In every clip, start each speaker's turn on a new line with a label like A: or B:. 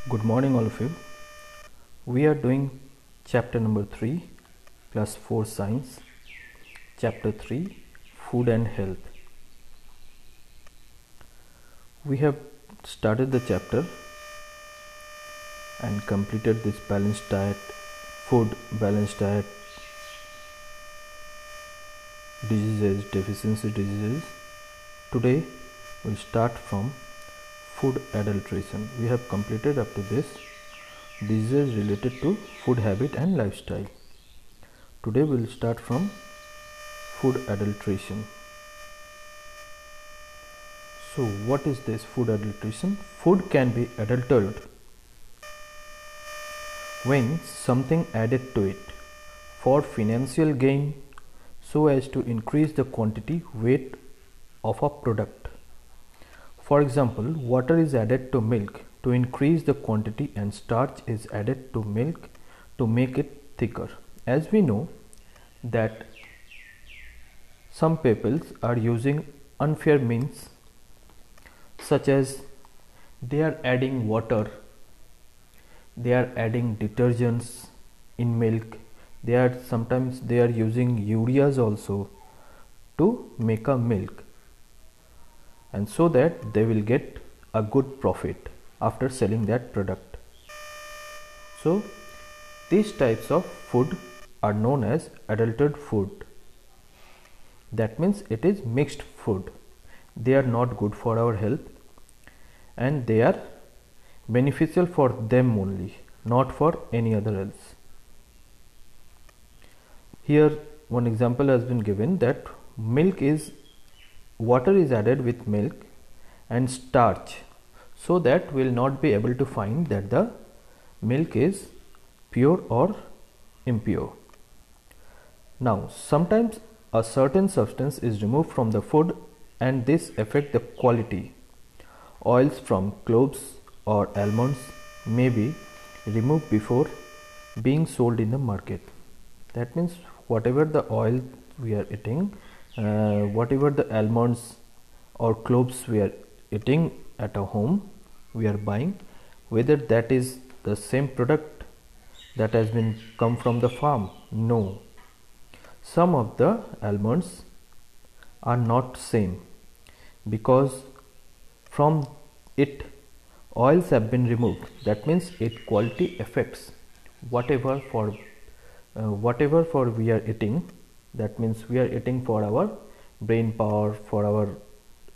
A: Good morning, all of you. We are doing chapter number 3 plus 4 science, chapter 3 food and health. We have started the chapter and completed this balanced diet, food balanced diet, diseases, deficiency diseases. Today we'll start from food adulteration. We have completed up to this diseases related to food habit and lifestyle. Today we'll start from food adulteration. So what is this food adulteration? Food can be adulterated when something added to it for financial gain so as to increase the quantity weight of a product. For example, water is added to milk to increase the quantity and starch is added to milk to make it thicker. As we know that some peoples are using unfair means, such as they are adding water, they are adding detergents in milk, sometimes they are using ureas also to make a milk, and so that they will get a good profit after selling that product. So these types of food are known as adulterated food. That means it is mixed food. They are not good for our health and they are beneficial for them only, not for any other else. Here one example has been given that water is added with milk and starch, so that we will not be able to find that the milk is pure or impure. Now sometimes a certain substance is removed from the food and this affects the quality. Oils from cloves or almonds may be removed before being sold in the market. That means whatever the oil we are eating, whatever the almonds or cloves we are eating at a home, we are buying, whether that is the same product that has been come from the farm. No, some of the almonds are not same because from it oils have been removed. That means it quality affects whatever for we are eating. That means we are eating for our brain power, for our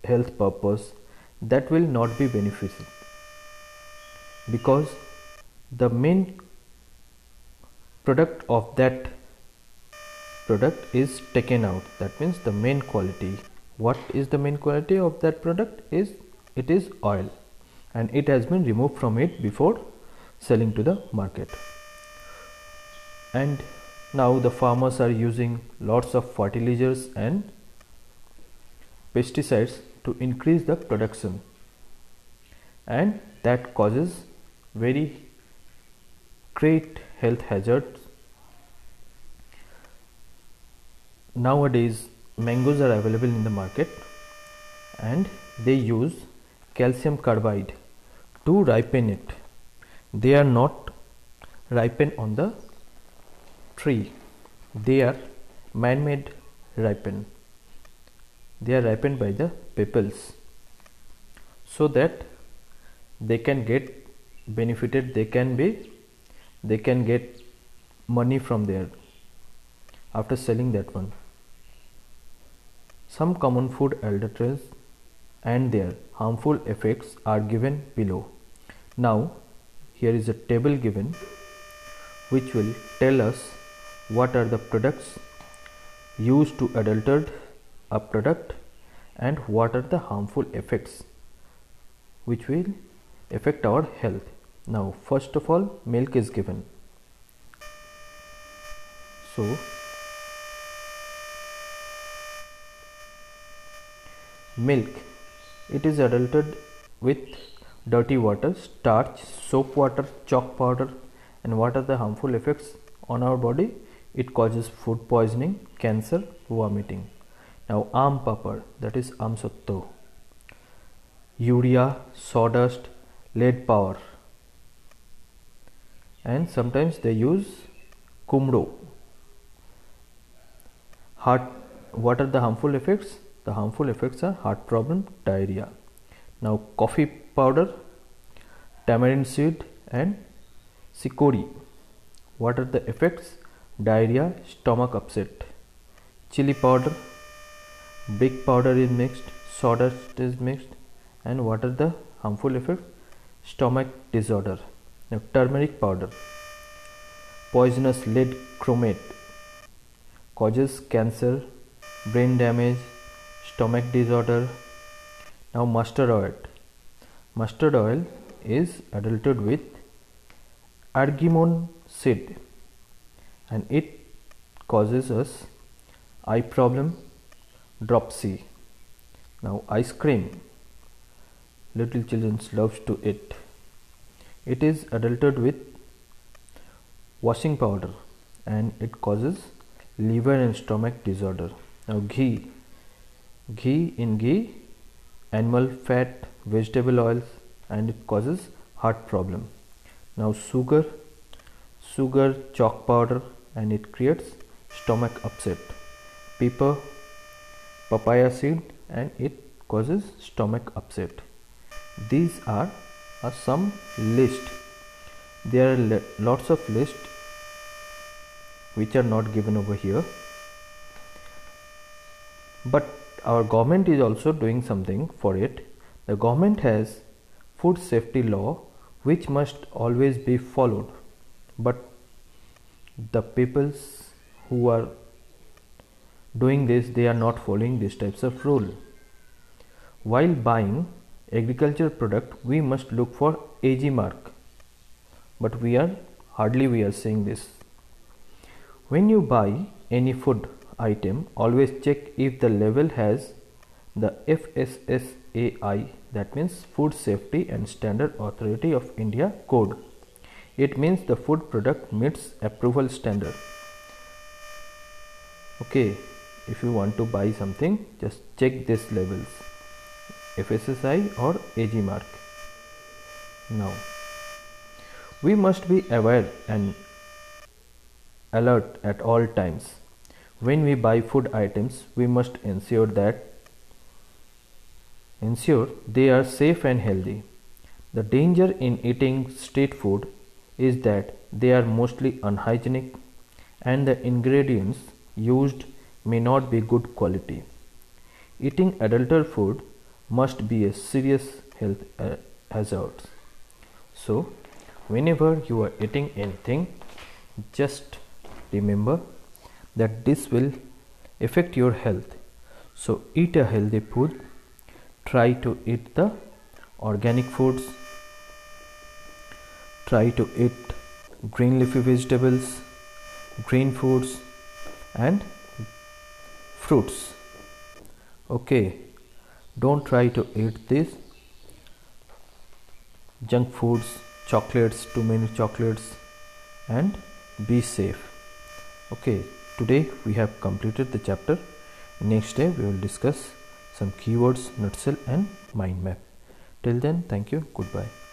A: health purpose, that will not be beneficial because the main product of that product is taken out. That means the main quality. What is the main quality of that product? It is oil, and it has been removed from it before selling to the market. And now the farmers are using lots of fertilizers and pesticides to increase the production, and that causes very great health hazards. Nowadays mangoes are available in the market and they use calcium carbide to ripen it. They are not ripened on the tree, they are man-made ripened. They are ripened by the peoples so that they can get benefited, they can get money from there after selling that one. Some common food adulterants and their harmful effects are given below. Now here is a table given which will tell us what are the products used to adulterate a product and what are the harmful effects which will affect our health. Now first of all, milk is given. So milk, it is adulterated with dirty water, starch, soap water, chalk powder. And what are the harmful effects on our body? It causes food poisoning, cancer, vomiting. Now aam papad, that is amsotto, urea, sawdust, lead powder, and sometimes they use kumdo. What are the harmful effects? The harmful effects are heart problem, diarrhea. Now coffee powder, tamarind seed and chicory. What are the effects? Diarrhea, stomach upset. Chili powder, brick powder is mixed, sawdust is mixed, and what are the harmful effects? Stomach disorder. Now turmeric powder, poisonous lead chromate, causes cancer, brain damage, stomach disorder. Now mustard oil. Mustard oil is adulterated with argemone seed and it causes us eye problem, dropsy. Now ice cream, little children loves to eat. It is adulterated with washing powder and it causes liver and stomach disorder. Now ghee, animal fat, vegetable oils, and it causes heart problem. Now sugar, chalk powder, and it creates stomach upset. Pepper, papaya seed, and it causes stomach upset. These are some list. There are lots of lists which are not given over here, but our government is also doing something for it. The government has food safety law which must always be followed, but the peoples who are doing this, they are not following these types of rule. While buying agricultural product, we must look for AG mark, but we are hardly saying this. When you buy any food item, always check if the label has the FSSAI, that means Food Safety and Standard Authority of India code. It means the food product meets approval standard. Okay, if you want to buy something, just check these labels, FSSAI or AG mark. Now we must be aware and alert at all times. When we buy food items, we must ensure they are safe and healthy. The danger in eating street food is that they are mostly unhygienic and the ingredients used may not be good quality. Eating adulterated food must be a serious health hazard. So, whenever you are eating anything, just remember that this will affect your health. So eat a healthy food, try to eat the organic foods, try to eat green leafy vegetables, green foods and fruits. Okay, don't try to eat this junk foods, chocolates, too many chocolates, and be safe. Okay, today we have completed the chapter. Next day we will discuss some keywords, nutshell and mind map. Till then, thank you, goodbye.